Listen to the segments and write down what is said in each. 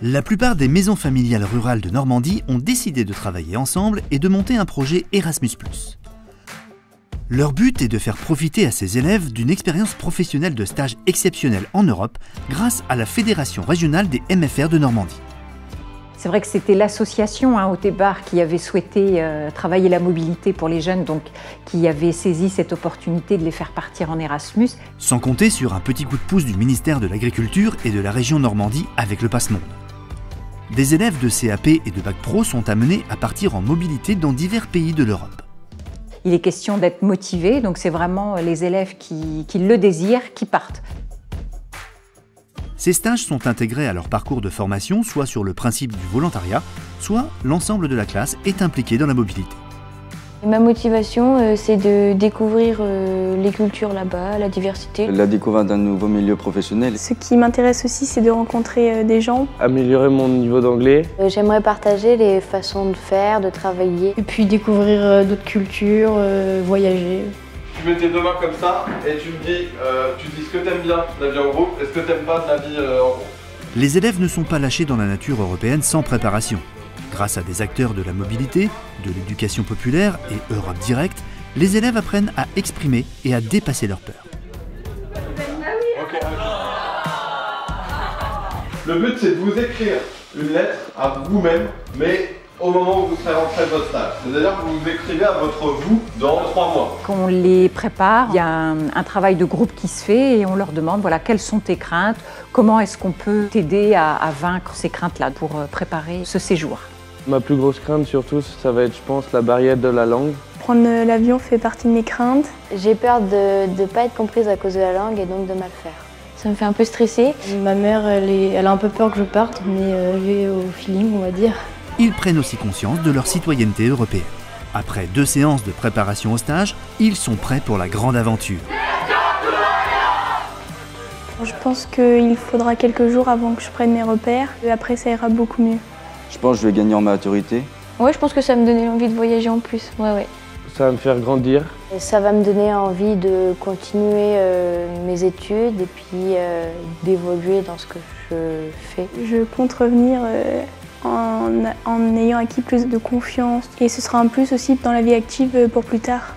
La plupart des maisons familiales rurales de Normandie ont décidé de travailler ensemble et de monter un projet Erasmus+. Leur but est de faire profiter à ces élèves d'une expérience professionnelle de stage exceptionnelle en Europe grâce à la Fédération régionale des MFR de Normandie. C'est vrai que c'était l'association au départ qui avait souhaité travailler la mobilité pour les jeunes, donc qui avait saisi cette opportunité de les faire partir en Erasmus. Sans compter sur un petit coup de pouce du ministère de l'Agriculture et de la région Normandie avec le Passe Monde. Des élèves de CAP et de Bac Pro sont amenés à partir en mobilité dans divers pays de l'Europe. Il est question d'être motivé, donc c'est vraiment les élèves qui le désirent qui partent. Ces stages sont intégrés à leur parcours de formation, soit sur le principe du volontariat, soit l'ensemble de la classe est impliqué dans la mobilité. Ma motivation, c'est de découvrir les cultures là-bas, la diversité. La découverte d'un nouveau milieu professionnel. Ce qui m'intéresse aussi, c'est de rencontrer des gens. Améliorer mon niveau d'anglais. J'aimerais partager les façons de faire, de travailler. Et puis découvrir d'autres cultures, voyager. Tu mets tes deux mains comme ça et tu dis ce que t'aimes bien de la vie en groupe et ce que t'aimes pas de la vie en groupe. Les élèves ne sont pas lâchés dans la nature européenne sans préparation. Grâce à des acteurs de la mobilité, de l'éducation populaire et Europe Direct, les élèves apprennent à exprimer et à dépasser leurs peurs. Okay. Le but, c'est de vous écrire une lettre à vous-même, mais au moment où vous serez rentré de votre stage. C'est-à-dire que vous vous écrivez à votre vous dans 3 mois. Quand on les prépare, il y a un travail de groupe qui se fait et on leur demande voilà, quelles sont tes craintes, comment est-ce qu'on peut t'aider à vaincre ces craintes-là pour préparer ce séjour. Ma plus grosse crainte surtout, ça va être, je pense, la barrière de la langue. Prendre l'avion fait partie de mes craintes. J'ai peur de ne pas être comprise à cause de la langue et donc de mal faire. Ça me fait un peu stresser. Ma mère, elle a un peu peur que je parte, mais je vais au feeling, on va dire. Ils prennent aussi conscience de leur citoyenneté européenne. Après 2 séances de préparation au stage, ils sont prêts pour la grande aventure. Je pense qu'il faudra quelques jours avant que je prenne mes repères. Et après, ça ira beaucoup mieux. Je pense que je vais gagner en maturité. Ouais, je pense que ça va me donner envie de voyager en plus. Ouais. Ça va me faire grandir. Et ça va me donner envie de continuer mes études et puis d'évoluer dans ce que je fais. Je compte revenir en ayant acquis plus de confiance. Et ce sera un plus aussi dans la vie active pour plus tard.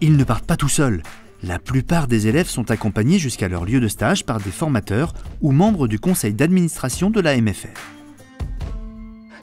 Ils ne partent pas tout seuls. La plupart des élèves sont accompagnés jusqu'à leur lieu de stage par des formateurs ou membres du conseil d'administration de la MFR.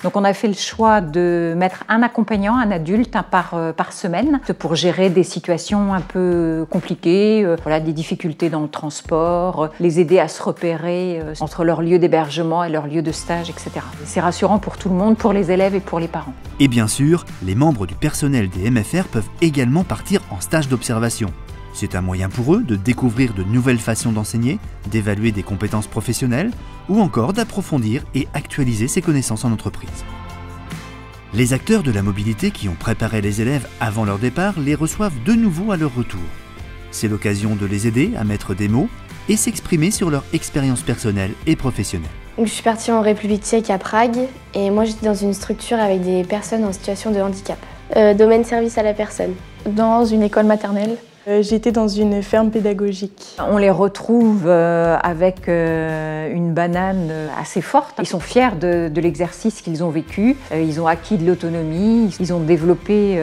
Donc on a fait le choix de mettre un accompagnant, un adulte, par semaine pour gérer des situations un peu compliquées, des difficultés dans le transport, les aider à se repérer entre leur lieu d'hébergement et leur lieu de stage, etc. C'est rassurant pour tout le monde, pour les élèves et pour les parents. Et bien sûr, les membres du personnel des MFR peuvent également partir en stage d'observation. C'est un moyen pour eux de découvrir de nouvelles façons d'enseigner, d'évaluer des compétences professionnelles ou encore d'approfondir et actualiser ses connaissances en entreprise. Les acteurs de la mobilité qui ont préparé les élèves avant leur départ les reçoivent de nouveau à leur retour. C'est l'occasion de les aider à mettre des mots et s'exprimer sur leur expérience personnelle et professionnelle. Donc, je suis partie en République tchèque à Prague et moi j'étais dans une structure avec des personnes en situation de handicap. Domaine service à la personne. Dans une école maternelle. J'étais dans une ferme pédagogique. On les retrouve avec une banane assez forte. Ils sont fiers de l'exercice qu'ils ont vécu. Ils ont acquis de l'autonomie. Ils ont développé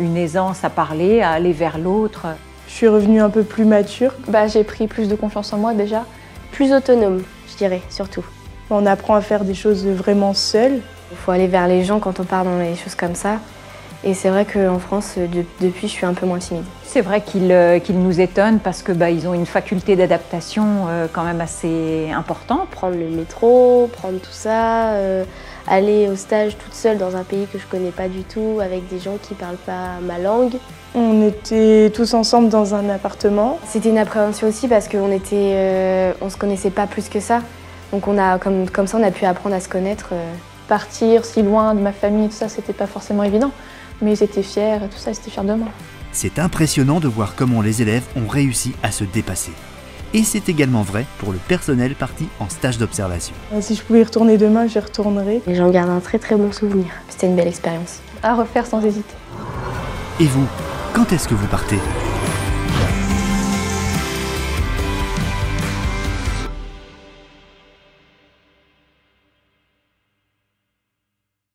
une aisance à parler, à aller vers l'autre. Je suis revenue un peu plus mature. J'ai pris plus de confiance en moi déjà. Plus autonome, je dirais, surtout. On apprend à faire des choses vraiment seul. Il faut aller vers les gens quand on part dans les choses comme ça. Et c'est vrai qu'en France, depuis, je suis un peu moins timide. C'est vrai qu'ils nous étonnent parce qu'ils ont une faculté d'adaptation quand même assez importante. Prendre le métro, prendre tout ça, aller au stage toute seule dans un pays que je connais pas du tout, avec des gens qui parlent pas ma langue. On était tous ensemble dans un appartement. C'était une appréhension aussi parce qu'on se connaissait pas plus que ça. Donc comme ça, on a pu apprendre à se connaître. Partir si loin de ma famille, tout ça, c'était pas forcément évident. Mais ils étaient fiers et tout ça, ils étaient fiers de moi. C'est impressionnant de voir comment les élèves ont réussi à se dépasser. Et c'est également vrai pour le personnel parti en stage d'observation. Si je pouvais y retourner demain, j'y retournerais. Et j'en garde un très très bon souvenir. C'était une belle expérience. À refaire sans hésiter. Et vous, quand est-ce que vous partez ?